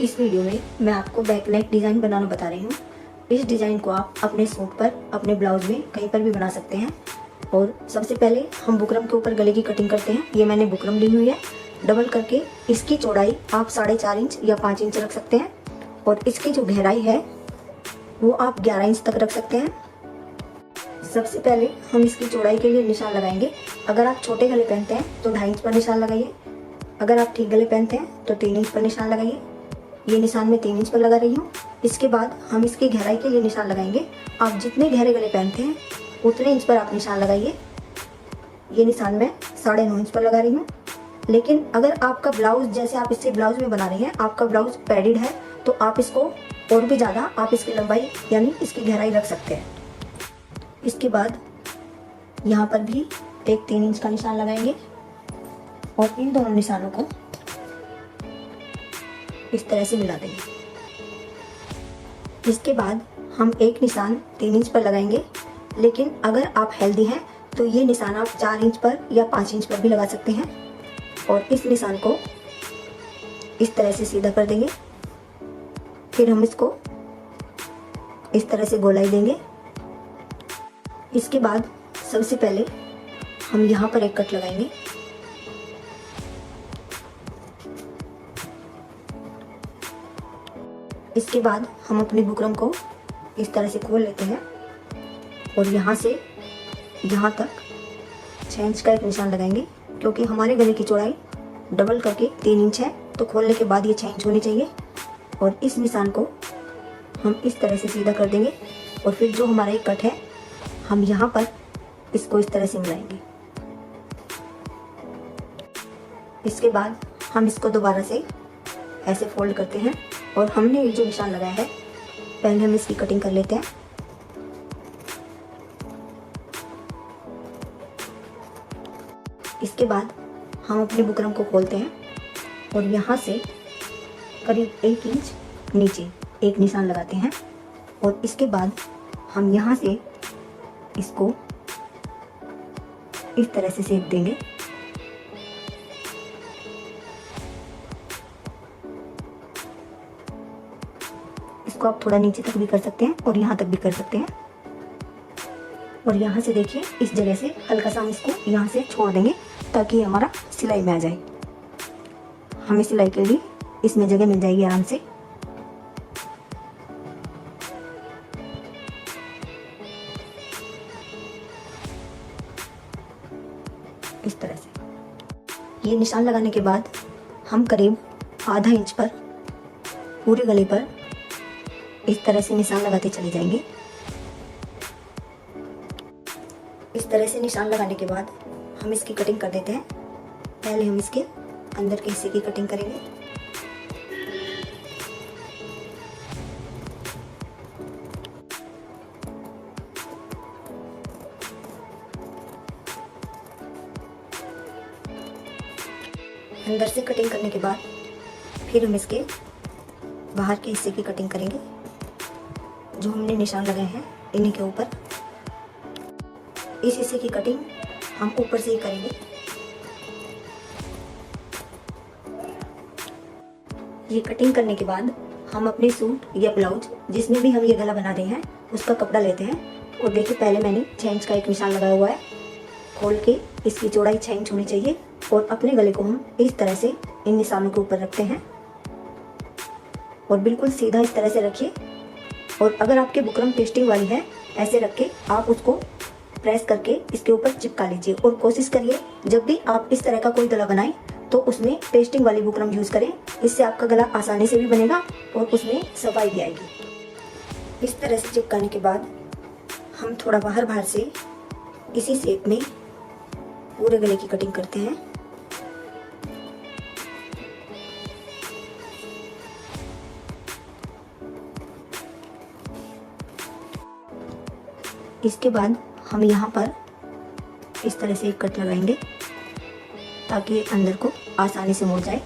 इस वीडियो में मैं आपको बैक नेक डिज़ाइन बनाना बता रही हूँ। इस डिज़ाइन को आप अपने सूट पर, अपने ब्लाउज में कहीं पर भी बना सकते हैं। और सबसे पहले हम बुकरम के ऊपर गले की कटिंग करते हैं। ये मैंने बुकरम ली हुई है डबल करके। इसकी चौड़ाई आप 4.5 इंच या 5 इंच रख सकते हैं और इसकी जो गहराई है वो आप 11 इंच तक रख सकते हैं। सबसे पहले हम इसकी चौड़ाई के लिए निशान लगाएंगे। अगर आप छोटे गले पहनते हैं तो 2.5 इंच पर निशान लगाइए। अगर आप ठीक गले पहनते हैं तो 3 इंच पर निशान लगाइए। ये निशान मैं 3 इंच पर लगा रही हूँ। इसके बाद हम इसकी गहराई के लिए निशान लगाएंगे। आप जितने गहरे गले पहनते हैं उतने इंच पर आप निशान लगाइए। ये निशान मैं 9.5 इंच पर लगा रही हूँ। लेकिन अगर आपका ब्लाउज, जैसे आप इससे ब्लाउज में बना रहे हैं, आपका ब्लाउज पैडिड है तो आप इसको और भी ज़्यादा आप इसकी लंबाई यानी इसकी गहराई रख सकते हैं। इसके बाद यहाँ पर भी एक 3 इंच का निशान लगाएंगे और इन दोनों निशानों को इस तरह से मिला देंगे। इसके बाद हम एक निशान 3 इंच पर लगाएंगे। लेकिन अगर आप हेल्दी हैं तो ये निशान आप 4 इंच पर या 5 इंच पर भी लगा सकते हैं। और इस निशान को इस तरह से सीधा कर देंगे। फिर हम इसको इस तरह से गोलाई देंगे। इसके बाद सबसे पहले हम यहाँ पर एक कट लगाएंगे। इसके बाद हम अपनी बुकरम को इस तरह से खोल लेते हैं और यहाँ से यहाँ तक 6 इंच का एक निशान लगाएंगे। क्योंकि हमारे गले की चौड़ाई डबल करके 3 इंच है तो खोलने के बाद ये 6 इंच होनी चाहिए। और इस निशान को हम इस तरह से सीधा कर देंगे और फिर जो हमारा एक कट है हम यहाँ पर इसको इस तरह से मिलाएंगे। इसके बाद हम इसको दोबारा से ऐसे फोल्ड करते हैं और हमने ये जो निशान लगाया है पहले हम इसकी कटिंग कर लेते हैं। इसके बाद हम अपनी बुकरम को खोलते हैं और यहाँ से करीब 1 इंच नीचे एक निशान लगाते हैं और इसके बाद हम यहाँ से इसको इस तरह से सेक देंगे। इसको आप थोड़ा नीचे तक भी कर सकते हैं और यहाँ तक भी कर सकते हैं। और यहाँ से देखिए इस जगह से हल्का सा हम इसको यहाँ से छोड़ देंगे ताकि हमारा सिलाई में आ जाए। हमें सिलाई के लिए इसमें जगह मिल जाएगी आराम से। इस तरह से ये निशान लगाने के बाद हम करीब आधा इंच पर पूरे गले पर इस तरह से निशान लगाते चले जाएंगे। इस तरह से निशान लगाने के बाद हम इसकी कटिंग कर देते हैं। पहले हम इसके अंदर के हिस्से की कटिंग करेंगे। अंदर से कटिंग करने के बाद फिर हम इसके बाहर के हिस्से की कटिंग करेंगे। जो हमने निशान लगाए हैं इन्हीं के ऊपर इस हिस्से की कटिंग हम ऊपर से ही करेंगे। ये कटिंग करने के बाद हम अपने सूट या ब्लाउज जिसमें भी हम ये गला बना रहे हैं उसका कपड़ा लेते हैं और देखिए पहले मैंने 6 इंच का एक निशान लगाया हुआ है। खोल के इसकी चौड़ाई 6 इंच होनी चाहिए और अपने गले को हम इस तरह से इन निशानों के ऊपर रखते हैं और बिल्कुल सीधा इस तरह से रखिए। और अगर आपके बुकरम पेस्टिंग वाली है ऐसे रख के आप उसको प्रेस करके इसके ऊपर चिपका लीजिए। और कोशिश करिए जब भी आप इस तरह का कोई गला बनाएं तो उसमें पेस्टिंग वाली बुकरम यूज़ करें। इससे आपका गला आसानी से भी बनेगा और उसमें सफाई भी आएगी। इस तरह से चिपकाने के बाद हम थोड़ा बाहर बाहर से इसी शेप में पूरे गले की कटिंग करते हैं। इसके बाद हम यहाँ पर इस तरह से एक कट लगाएंगे ताकि ये अंदर को आसानी से मुड़ जाए।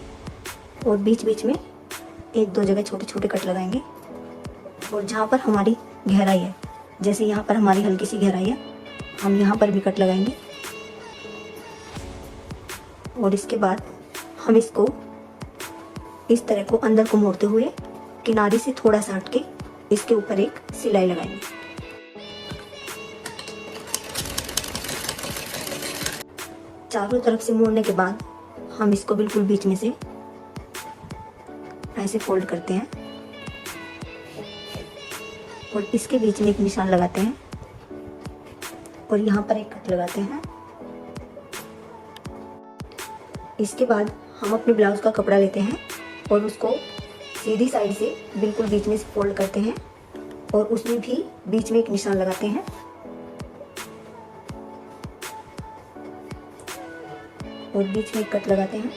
और बीच बीच में 1-2 जगह छोटे छोटे कट लगाएंगे। और जहाँ पर हमारी गहराई है, जैसे यहाँ पर हमारी हल्की सी गहराई है, हम यहाँ पर भी कट लगाएंगे। और इसके बाद हम इसको इस तरह को अंदर को मोड़ते हुए किनारे से थोड़ा सा हट के इसके ऊपर एक सिलाई लगाएंगे। चारों तरफ से मोड़ने के बाद हम इसको बिल्कुल बीच में से ऐसे फोल्ड करते हैं और इसके बीच में एक निशान लगाते हैं और यहाँ पर एक कट लगाते हैं। इसके बाद हम अपने ब्लाउज का कपड़ा लेते हैं और उसको सीधी साइड से बिल्कुल बीच में से फोल्ड करते हैं और उसमें भी बीच में एक निशान लगाते हैं और बीच में एक कट लगाते हैं।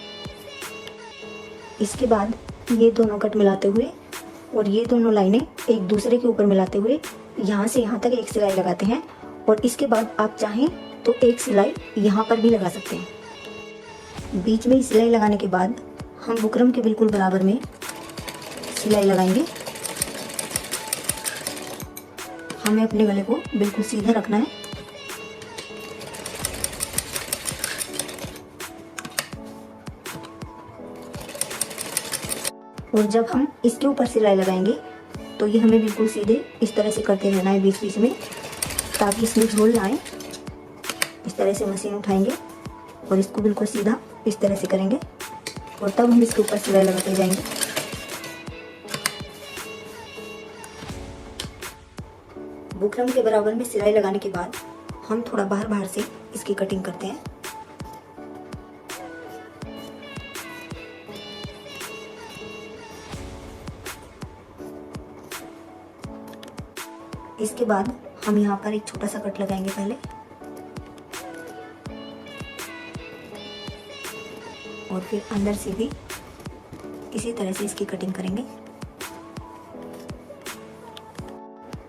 इसके बाद ये दोनों कट मिलाते हुए और ये दोनों लाइनें एक दूसरे के ऊपर मिलाते हुए यहाँ से यहाँ तक एक सिलाई लगाते हैं और इसके बाद आप चाहें तो एक सिलाई यहाँ पर भी लगा सकते हैं। बीच में सिलाई लगाने के बाद हम बुकरम के बिल्कुल बराबर में सिलाई लगाएंगे। हमें अपने गले को बिल्कुल सीधा रखना है। और जब हम इसके ऊपर सिलाई लगाएंगे तो ये हमें बिल्कुल सीधे इस तरह से करते रहना है बीच बीच में, ताकि इसमें झोल ना आए। इस तरह से मशीन उठाएंगे और इसको बिल्कुल सीधा इस तरह से करेंगे और तब हम इसके ऊपर सिलाई लगाते जाएंगे। बुकरम के बराबर में सिलाई लगाने के बाद हम थोड़ा बाहर बाहर से इसकी कटिंग करते हैं। इसके बाद हम यहाँ पर एक छोटा सा कट लगाएंगे पहले और फिर अंदर से भी इसी तरह से इसकी कटिंग करेंगे।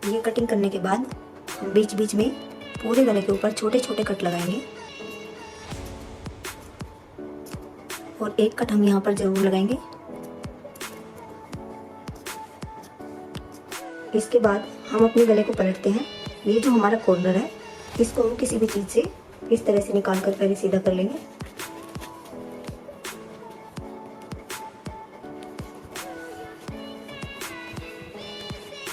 ये कटिंग करने के बाद हम बीच बीच में पूरे गले के ऊपर छोटे छोटे कट लगाएंगे और एक कट हम यहाँ पर जरूर लगाएंगे। इसके बाद हम अपने गले को पलटते हैं। ये जो हमारा कॉर्नर है इसको हम किसी भी चीज़ से इस तरह से निकाल कर पहले सीधा कर लेंगे।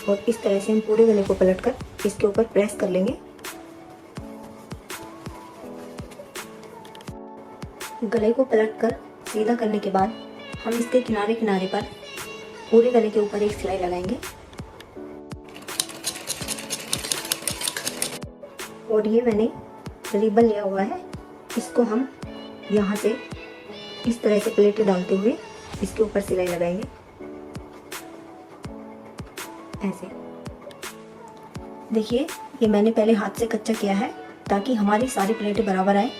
और इस तरह से हम पूरे गले को पलटकर इसके ऊपर प्रेस कर लेंगे। गले को पलटकर सीधा करने के बाद हम इसके किनारे किनारे पर पूरे गले के ऊपर एक सिलाई लगाएंगे और ये मैंने रिबन लिया हुआ है, इसको हम यहाँ से इस तरह से प्लेटें डालते हुए इसके ऊपर सिलाई लगाएंगे ऐसे। देखिए ये मैंने पहले हाथ से कच्चा किया है ताकि हमारी सारी प्लेटें बराबर आए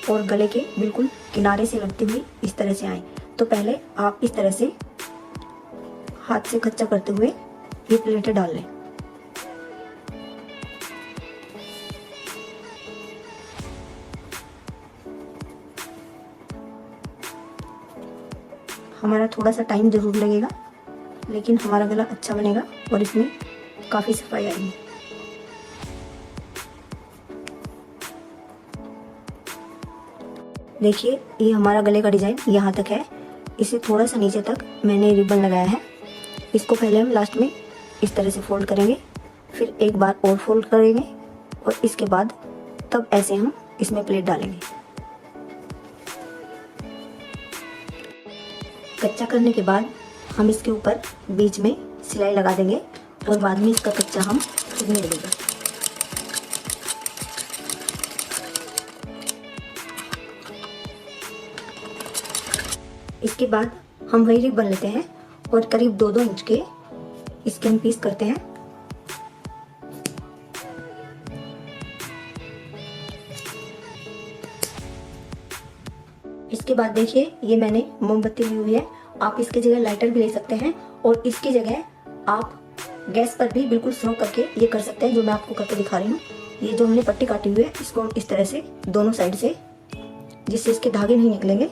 और गले के बिल्कुल किनारे से लगती हुई इस तरह से आए। तो पहले आप इस तरह से हाथ से कच्चा करते हुए ये प्लेटें डाल लें। हमारा थोड़ा सा टाइम ज़रूर लगेगा लेकिन हमारा गला अच्छा बनेगा और इसमें काफ़ी सफाई आएगी। देखिए ये हमारा गले का डिज़ाइन यहाँ तक है। इसे थोड़ा सा नीचे तक मैंने रिबन लगाया है। इसको पहले हम लास्ट में इस तरह से फोल्ड करेंगे, फिर एक बार और फोल्ड करेंगे और इसके बाद तब ऐसे हम इसमें प्लेट डालेंगे। कच्चा करने के बाद हम इसके ऊपर बीच में सिलाई लगा देंगे और बाद में इसका कच्चा हम चुभने देंगे। इसके बाद हम वही रिबन लेते हैं और करीब 2-2 इंच के इसके हम पीस करते हैं। इसके बाद देखिए ये मैंने मोमबत्ती ली हुई है, आप इसकी जगह लाइटर भी ले सकते हैं और इसकी जगह आप गैस पर भी बिल्कुल स्लो करके ये कर सकते हैं, जो मैं आपको करके दिखा रही हूँ। ये जो हमने पट्टी काटी हुई है इसको हम इस तरह से दोनों साइड से, जिससे इसके धागे नहीं निकलेंगे,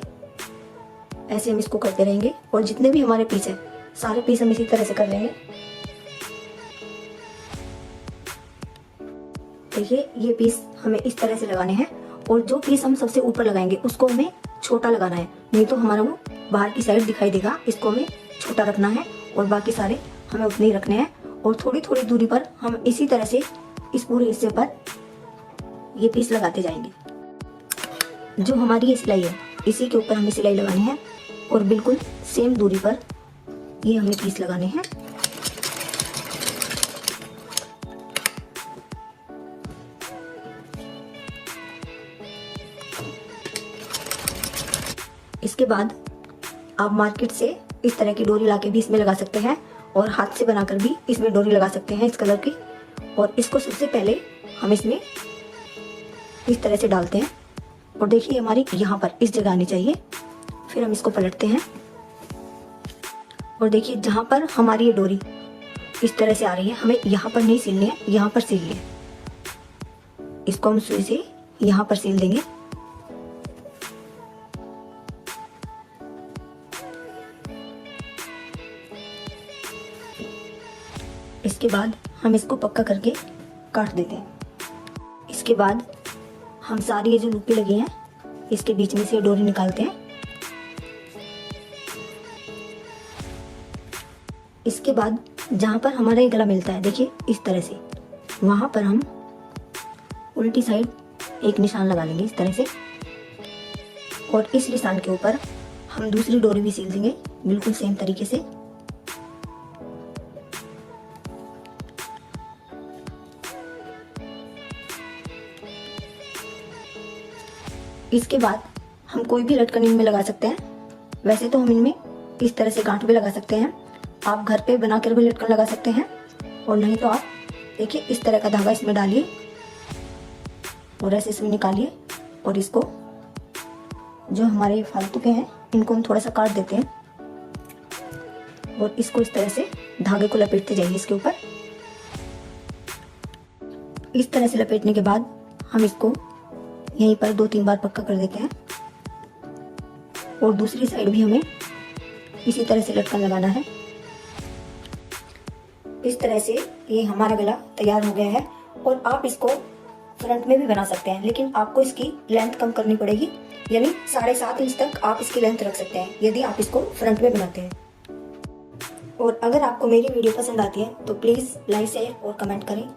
ऐसे हम इसको करते रहेंगे और जितने भी हमारे पीस है सारे पीस हम इसी तरह से कर लेंगे। देखिए ये पीस हमें इस तरह से लगाने हैं और जो पीस हम सबसे ऊपर लगाएंगे उसको हमें छोटा लगाना है, नहीं तो हमारा वो बाहर की साइड दिखाई देगा, इसको हमें छोटा रखना है और बाकी सारे हमें उतने ही रखने हैं। और थोड़ी थोड़ी दूरी पर हम इसी तरह से इस पूरे हिस्से पर ये पीस लगाते जाएंगे। जो हमारी ये सिलाई है इसी के ऊपर हमें सिलाई लगानी है और बिल्कुल सेम दूरी पर ये हमें पीस लगाने हैं। इसके बाद आप मार्केट से इस तरह की डोरी लाके भी इसमें लगा सकते हैं और हाथ से बनाकर भी इसमें डोरी लगा सकते हैं इस कलर की। और इसको सबसे पहले हम इसमें इस तरह से डालते हैं और देखिए हमारी यहाँ पर इस जगह आनी चाहिए। फिर हम इसको पलटते हैं और देखिए जहाँ पर हमारी ये डोरी इस तरह से आ रही है, हमें यहाँ पर नहीं सिलनी है, यहाँ पर सिलनी है। इसको हम सुई से यहाँ पर सिल देंगे। इसके बाद हम इसको पक्का करके काट देते हैं। इसके बाद हम सारी ये जो लूपी लगी हैं इसके बीच में से डोरी निकालते हैं। इसके बाद जहाँ पर हमारा ये गला मिलता है देखिए इस तरह से, वहाँ पर हम उल्टी साइड एक निशान लगा लेंगे इस तरह से और इस निशान के ऊपर हम दूसरी डोरी भी सिल देंगे बिल्कुल सेम तरीके से। इसके बाद हम कोई भी लटकन इनमें लगा सकते हैं। वैसे तो हम इनमें इस तरह से गांठ भी लगा सकते हैं, आप घर पे बनाकर भी लटकन लगा सकते हैं। और नहीं तो आप देखिए इस तरह का धागा इसमें डालिए और ऐसे इसमें निकालिए और इसको जो हमारे फालतू के हैं इनको हम थोड़ा सा काट देते हैं और इसको इस तरह से धागे को लपेटते जाइए इसके ऊपर। इस तरह से लपेटने के बाद हम इसको यहीं पर 2-3 बार पक्का कर देते हैं और दूसरी साइड भी हमें इसी तरह से लटकन लगाना है। इस तरह से ये हमारा गला तैयार हो गया है और आप इसको फ्रंट में भी बना सकते हैं, लेकिन आपको इसकी लेंथ कम करनी पड़ेगी, यानी 7.5 इंच तक आप इसकी लेंथ रख सकते हैं यदि आप इसको फ्रंट में बनाते हैं। और अगर आपको मेरी वीडियो पसंद आती है तो प्लीज़ लाइक शेयर और कमेंट करें।